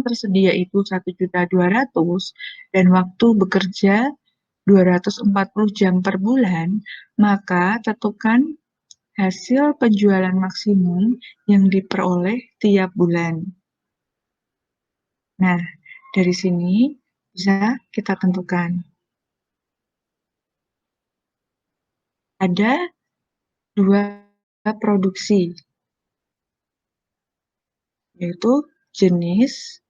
tersedia itu 1.200.000 dan waktu bekerja 240 jam per bulan, maka tentukan hasil penjualan maksimum yang diperoleh tiap bulan. Nah, dari sini bisa kita tentukan. Ada dua produksi, yaitu jenis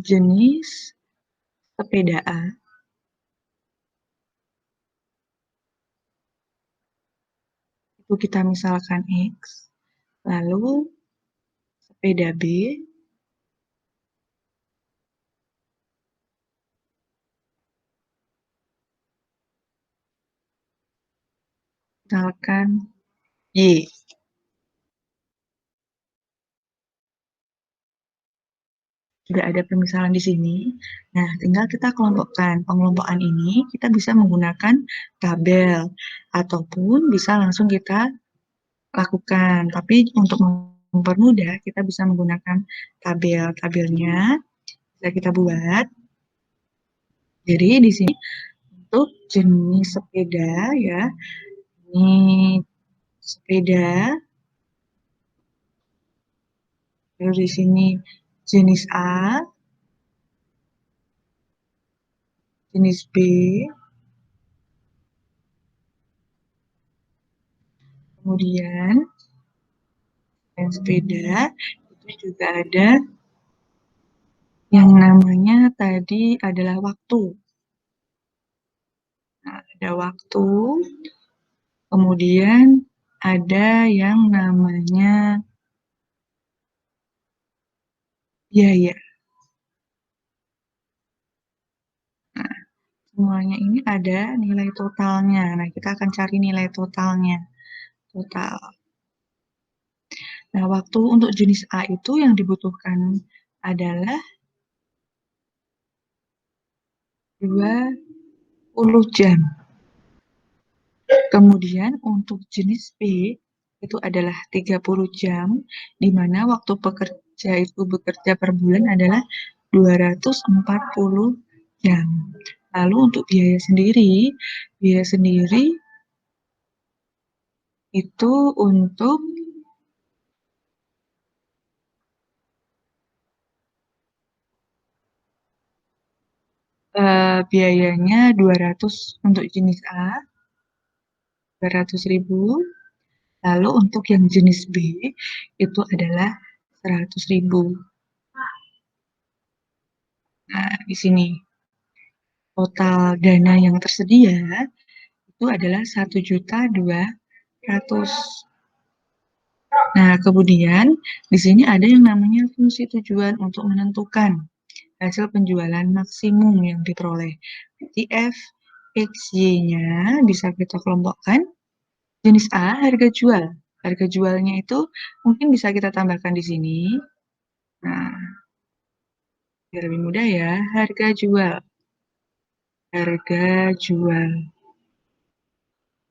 jenis sepeda A itu kita misalkan X, lalu sepeda B misalkan Y. Sudah ada pemisalan di sini. Nah, tinggal kita kelompokkan. Pengelompokan ini kita bisa menggunakan tabel ataupun bisa langsung kita lakukan. Tapi untuk mempermudah, kita bisa menggunakan tabel. Tabelnya bisa kita buat. Jadi di sini untuk jenis sepeda ya, ini sepeda. Lalu di sini jenis A, jenis B, kemudian sepeda itu juga ada yang namanya tadi adalah waktu. Nah, ada waktu, kemudian ada yang namanya biaya. Nah, semuanya ini ada nilai totalnya. Nah, kita akan cari nilai totalnya. Total. Nah, waktu untuk jenis A itu yang dibutuhkan adalah 20 jam. Kemudian untuk jenis B itu adalah 30 jam, di mana waktu pekerja itu bekerja per bulan adalah 240 jam. Lalu untuk biaya sendiri itu untuk biayanya 200 untuk jenis A, 200.000. Lalu untuk yang jenis B itu adalah 100.000. Nah, di sini total dana yang tersedia itu adalah 1.200.000. Nah, kemudian di sini ada yang namanya fungsi tujuan untuk menentukan hasil penjualan maksimum yang diperoleh. Jadi F, X, Y-nya bisa kita kelompokkan. Jenis A, harga jual. Harga jualnya itu mungkin bisa kita tambahkan di sini. Nah, biar lebih mudah ya, harga jual. Harga jual.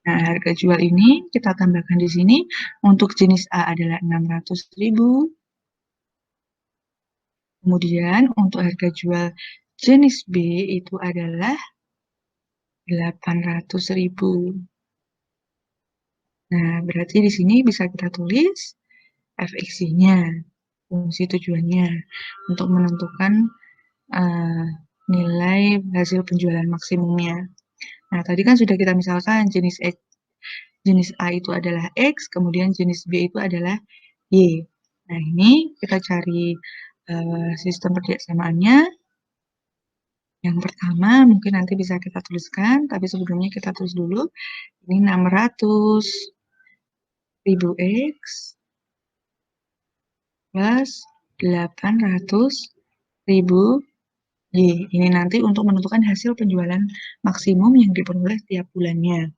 Nah, harga jual ini kita tambahkan di sini. Untuk jenis A adalah 600.000. Kemudian untuk harga jual jenis B itu adalah 800.000. Nah, berarti di sini bisa kita tulis FX-nya, fungsi tujuannya, untuk menentukan nilai hasil penjualan maksimumnya. Nah, tadi kan sudah kita misalkan jenis A itu adalah X, kemudian jenis B itu adalah Y. Nah, ini kita cari sistem perbedaannya. Yang pertama mungkin nanti bisa kita tuliskan, tapi sebelumnya kita tulis dulu. Ini 600.000 X plus 800.000 Y. Ini nanti untuk menentukan hasil penjualan maksimum yang diperoleh tiap bulannya.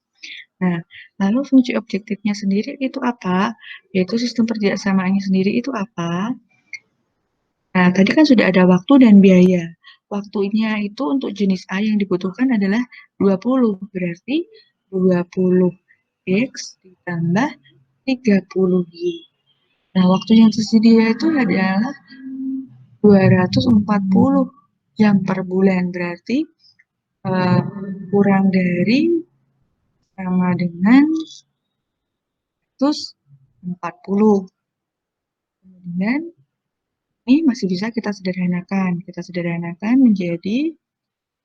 Nah, lalu fungsi objektifnya sendiri itu apa? Yaitu sistem perbedaannya sendiri itu apa? Nah, tadi kan sudah ada waktu dan biaya. waktunya itu untuk jenis A yang dibutuhkan adalah 20. Berarti 20X ditambah 30Y. Nah, waktu yang tersedia itu adalah 240 jam per bulan. Berarti kurang dari sama dengan 140. Kemudian ini masih bisa kita sederhanakan. Kita sederhanakan menjadi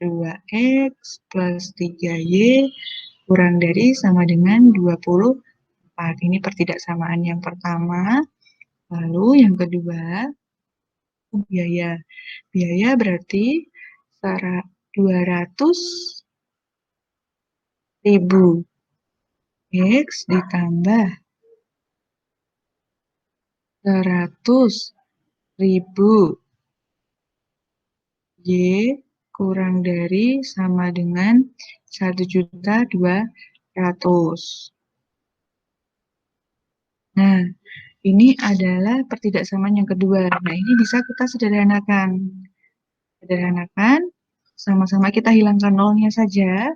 2X plus 3Y kurang dari sama dengan 24. Ini pertidaksamaan yang pertama. Lalu yang kedua, biaya. Biaya berarti 200.000 X ditambah 100.000 Y kurang dari sama dengan 1.200.000. Nah, ini adalah pertidaksamaan yang kedua. Nah, ini bisa kita sederhanakan. Sederhanakan, sama-sama kita hilangkan nolnya saja.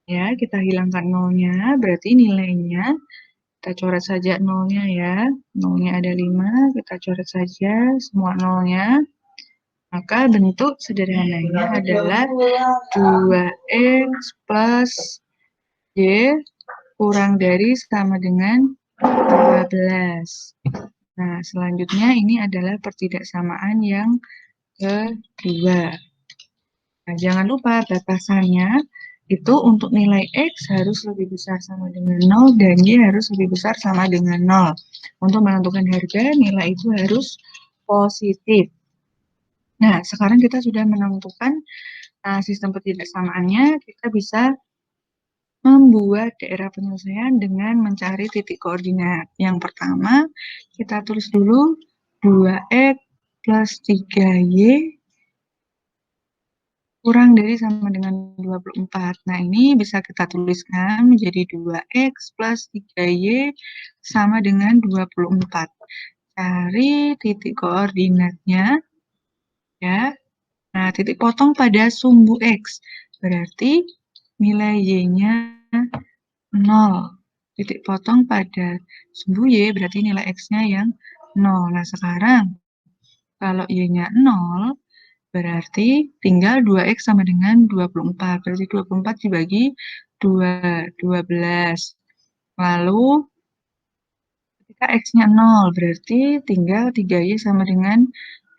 Ya, kita hilangkan nolnya, berarti nilainya, kita coret saja nolnya ya. Nolnya ada 5, kita coret saja semua nolnya. Maka bentuk sederhananya adalah 2X plus Y kurang dari sama dengan 12. Nah, selanjutnya ini adalah pertidaksamaan yang kedua. Nah, jangan lupa batasannya itu untuk nilai X harus lebih besar sama dengan 0 dan Y harus lebih besar sama dengan 0. Untuk menentukan harga, nilai itu harus positif. Nah, sekarang kita sudah menentukan sistem pertidaksamaannya, kita bisa membuat daerah penyelesaian dengan mencari titik koordinat. Yang pertama, kita tulis dulu 2X plus 3Y kurang dari sama dengan 24. Nah, ini bisa kita tuliskan menjadi 2X plus 3Y sama dengan 24. Cari titik koordinatnya, ya. Nah, titik potong pada sumbu X. Berarti nilai Y-nya 0. Titik potong pada sumbu Y berarti nilai X-nya yang 0. Nah, sekarang kalau Y-nya 0, berarti tinggal 2X sama dengan 24. Berarti 24 dibagi 2, 12. Lalu, ketika X-nya 0, berarti tinggal 3Y sama dengan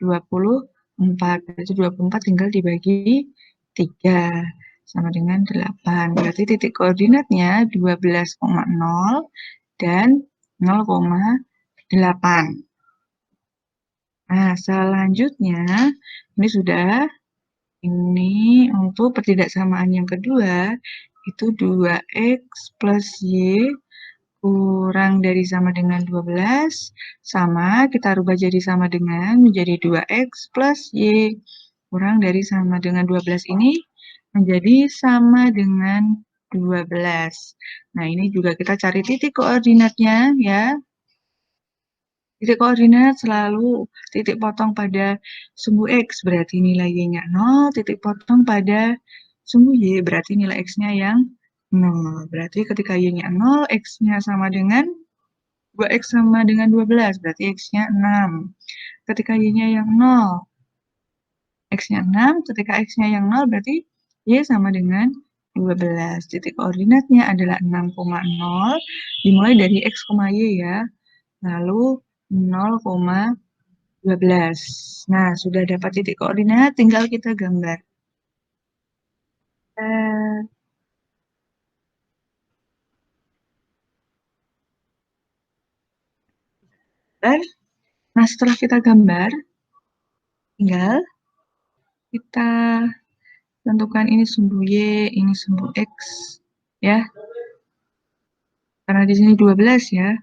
24. Berarti 24 tinggal dibagi 3, sama dengan 8. Berarti titik koordinatnya 12,0 dan 0,8. Nah, selanjutnya, ini sudah. Ini untuk pertidaksamaan yang kedua, itu 2X plus Y kurang dari sama dengan 12, sama kita rubah jadi sama dengan menjadi 2X plus Y kurang dari sama dengan 12 ini menjadi sama dengan 12. Nah, ini juga kita cari titik koordinatnya ya. Titik koordinat selalu titik potong pada sumbu X, berarti nilai Y-nya 0, titik potong pada sumbu Y, berarti nilai X-nya yang 0. Berarti ketika Y-nya 0, X-nya sama dengan 2X sama dengan 12, berarti X-nya 6. Ketika Y-nya yang 0, X-nya 6, ketika X-nya yang 0, berarti Y sama dengan 12. Titik koordinatnya adalah 6,0, dimulai dari X, Y ya. Lalu 0,12. Nah, sudah dapat titik koordinat, tinggal kita gambar. Nah, setelah kita gambar, tinggal kita tentukan ini sumbu Y, ini sumbu X, ya. Karena di sini 12 ya.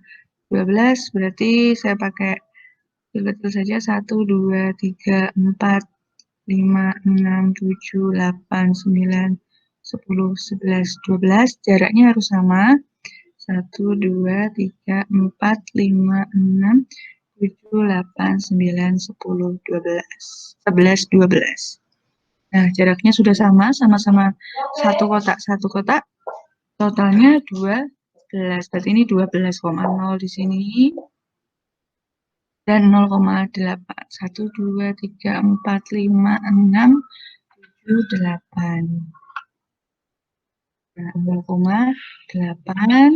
12 berarti saya pakai kecil saja 1, 2, 3, 4, 5, 6, 7, 8, 9, 10, 11, 12. Jaraknya harus sama. 1, 2, 3, 4, 5, 6, 7, 8, 9, 10, 12. 11, 12. Nah, jaraknya sudah sama-sama satu kotak, totalnya 12. Berarti ini 12,0 di sini dan 0,8. 1, 2, 3, 4, 5, 6, 7, 8. Nah, 0,8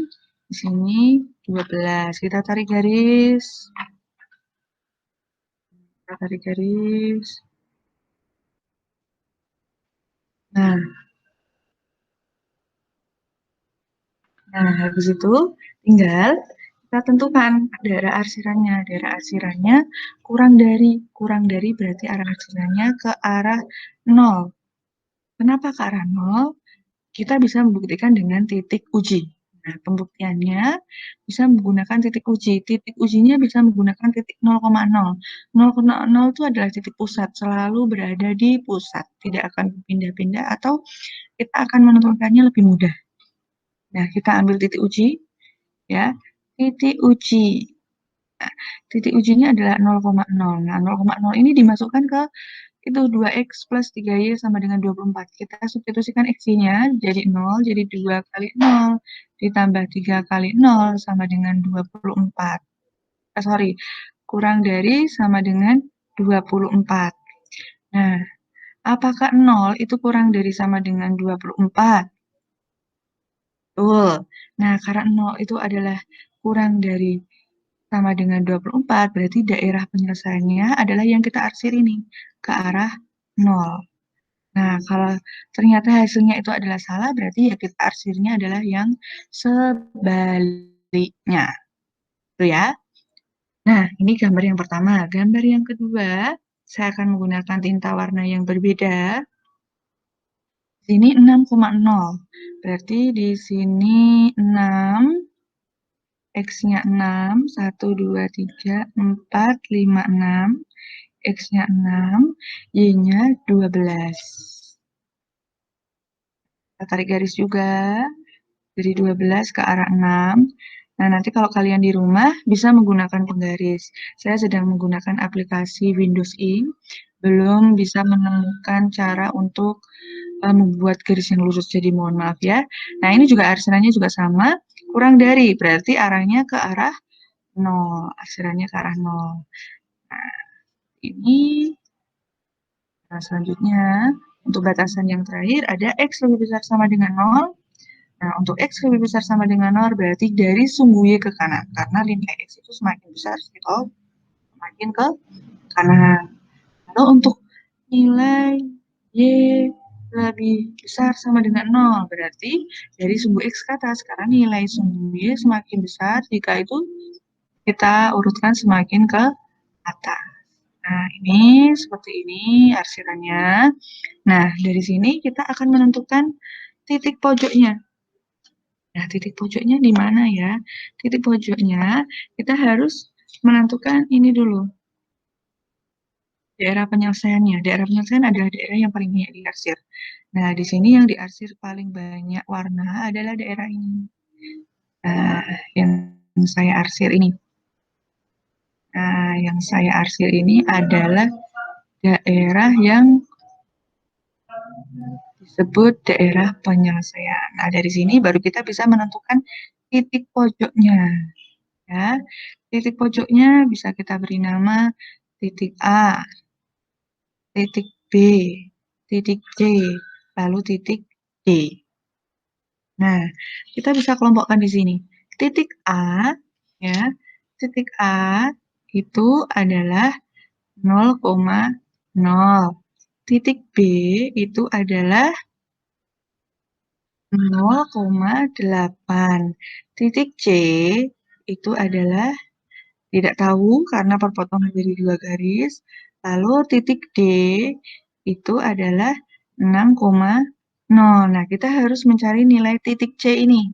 di sini 12. Kita tarik garis. Kita tarik garis. Nah, habis itu tinggal kita tentukan daerah arsirannya. Daerah arsirannya kurang dari berarti arah arsirannya ke arah 0. Kenapa ke arah 0? Kita bisa membuktikan dengan titik uji. Nah, pembuktiannya bisa menggunakan titik uji. Titik ujinya bisa menggunakan titik 0,0. 0,0 itu adalah titik pusat, selalu berada di pusat, tidak akan pindah-pindah atau kita akan menentukannya lebih mudah. Nah, kita ambil titik uji, ya. Titik uji. Nah, titik ujinya adalah 0,0. Nah, 0,0 ini dimasukkan ke itu 2x plus 3y sama dengan 24. Kita substitusikan x-nya jadi 0, jadi 2 kali 0 ditambah 3 kali 0 sama dengan 24. Sorry, kurang dari sama dengan 24. Nah, apakah 0 itu kurang dari sama dengan 24? Betul. Nah, karena 0 itu adalah kurang dari sama dengan 24, berarti daerah penyelesaiannya adalah yang kita arsir ini, ke arah 0. Nah, kalau ternyata hasilnya itu adalah salah, berarti ya kita arsirnya adalah yang sebaliknya. Itu ya. Nah, ini gambar yang pertama. Gambar yang kedua, saya akan menggunakan tinta warna yang berbeda. Sini 6,0. Berarti di sini 6, X-nya 6, 1, 2, 3, 4, 5, 6. X-nya 6, Y-nya 12. Kita tarik garis juga. Dari 12 ke arah 6. Nah, nanti kalau kalian di rumah bisa menggunakan penggaris. Saya sedang menggunakan aplikasi Windows Ink, belum bisa menemukan cara untuk membuat garis yang lurus, jadi mohon maaf ya. Nah, ini juga arsirannya juga sama, kurang dari, berarti arahnya ke arah 0. Arsirannya ke arah 0. Nah, ini selanjutnya, untuk batasan yang terakhir ada X lebih besar sama dengan 0. Nah, untuk X lebih besar sama dengan 0 berarti dari sumbu Y ke kanan. Karena nilai X itu semakin besar gitu, semakin ke kanan. Lalu untuk nilai Y lebih besar sama dengan 0 berarti dari sumbu X ke atas. Karena nilai sumbu Y semakin besar jika itu kita urutkan semakin ke atas. Nah, ini seperti ini arsirannya. Nah, dari sini kita akan menentukan titik pojoknya. Nah, titik pojoknya di mana ya? Titik pojoknya kita harus menentukan ini dulu. Daerah penyelesaiannya. Daerah penyelesaian adalah daerah yang paling banyak diarsir. Nah, di sini yang diarsir paling banyak warna adalah daerah ini. Nah, yang saya arsir ini. Nah, yang saya arsir ini adalah daerah yang disebut daerah penyelesaian. Nah, dari sini baru kita bisa menentukan titik pojoknya. Ya, titik pojoknya bisa kita beri nama titik A, titik B, titik C, lalu titik D. Nah, kita bisa kelompokkan di sini. Titik A, ya, titik A itu adalah 0,0. Titik B itu adalah 0,8. Titik C itu adalah tidak tahu karena perpotongan dari dua garis. Lalu titik D itu adalah 6,0. Nah, kita harus mencari nilai titik C ini.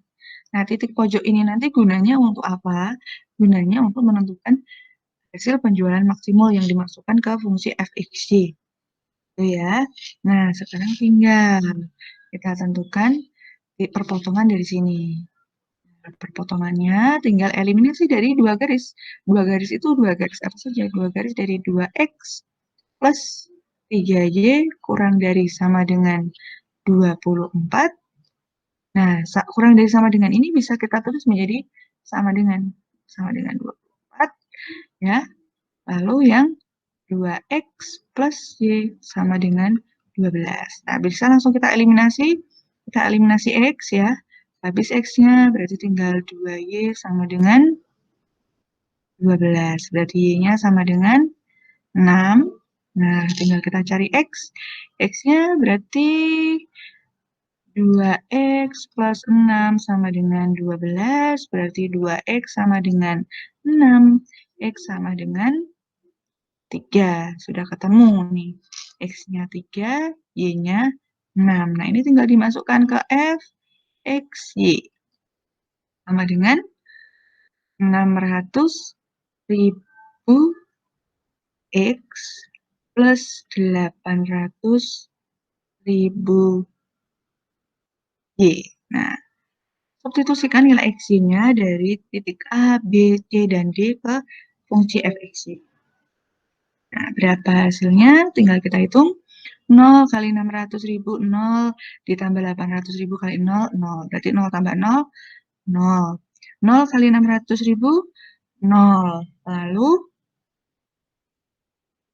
Nah, titik pojok ini nanti gunanya untuk apa? Gunanya untuk menentukan hasil penjualan maksimal yang dimasukkan ke fungsi fxy. Itu ya. Nah, sekarang tinggal kita tentukan perpotongan dari sini. Perpotongannya tinggal eliminasi dari dua garis. Dua garis itu dua garis apa saja? Dua garis dari 2x plus 3Y kurang dari sama dengan 24. Nah, kurang dari sama dengan ini bisa kita tulis menjadi sama dengan 24, ya. Lalu yang 2X plus Y sama dengan 12. Nah, bisa langsung kita eliminasi. Kita eliminasi X, ya. Habis X-nya berarti tinggal 2Y sama dengan 12. Berarti Y-nya sama dengan 6. Nah, tinggal kita cari X. X-nya berarti 2X plus 6 sama dengan 12. Berarti 2X sama dengan 6. X sama dengan 3. Sudah ketemu nih. X-nya 3, Y-nya 6. Nah, ini tinggal dimasukkan ke F, X, Y. Sama dengan 600.000 X plus 800.000 Y. Nah, substitusikan nilai X-nya dari titik A, B, C, dan D ke fungsi fx-y. Nah, berapa hasilnya? Tinggal kita hitung. 0 kali 600.000, 0 ditambah 800.000 kali 0, 0. Berarti 0 tambah 0, 0. 0 kali 600.000, 0. Lalu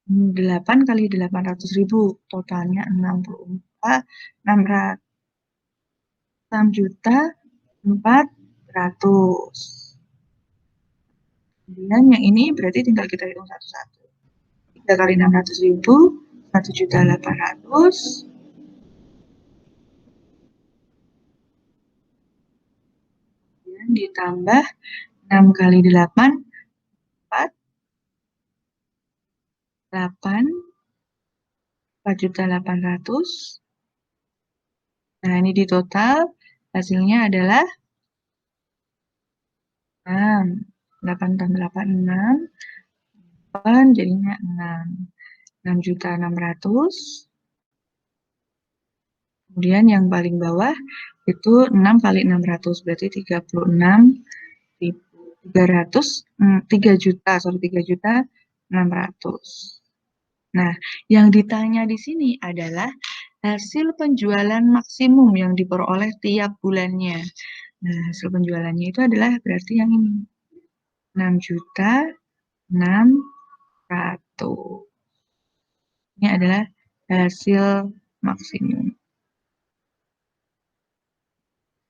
8 kali 800.000, totalnya 64, 6.400.000. Kemudian yang ini berarti tinggal kita hitung satu-satu. 3 kali 600.000, 1.800.000. Kemudian ditambah 6 kali 8, 4. 4.800.000. Nah, ini di total hasilnya adalah 6. 8 tambah 8, 6. 8 jadinya 6. 6.600.000. Kemudian yang paling bawah itu 6 kali 600, berarti 3.600.000. Nah, yang ditanya di sini adalah hasil penjualan maksimum yang diperoleh tiap bulannya. Nah, hasil penjualannya itu adalah berarti yang ini. 6.600.000. Ini adalah hasil maksimum.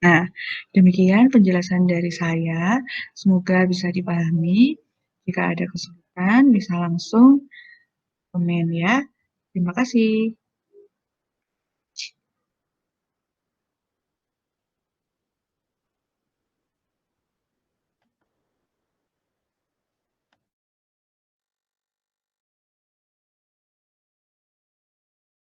Nah, demikian penjelasan dari saya. Semoga bisa dipahami. Jika ada kesulitan, bisa langsung komen ya. Terima kasih.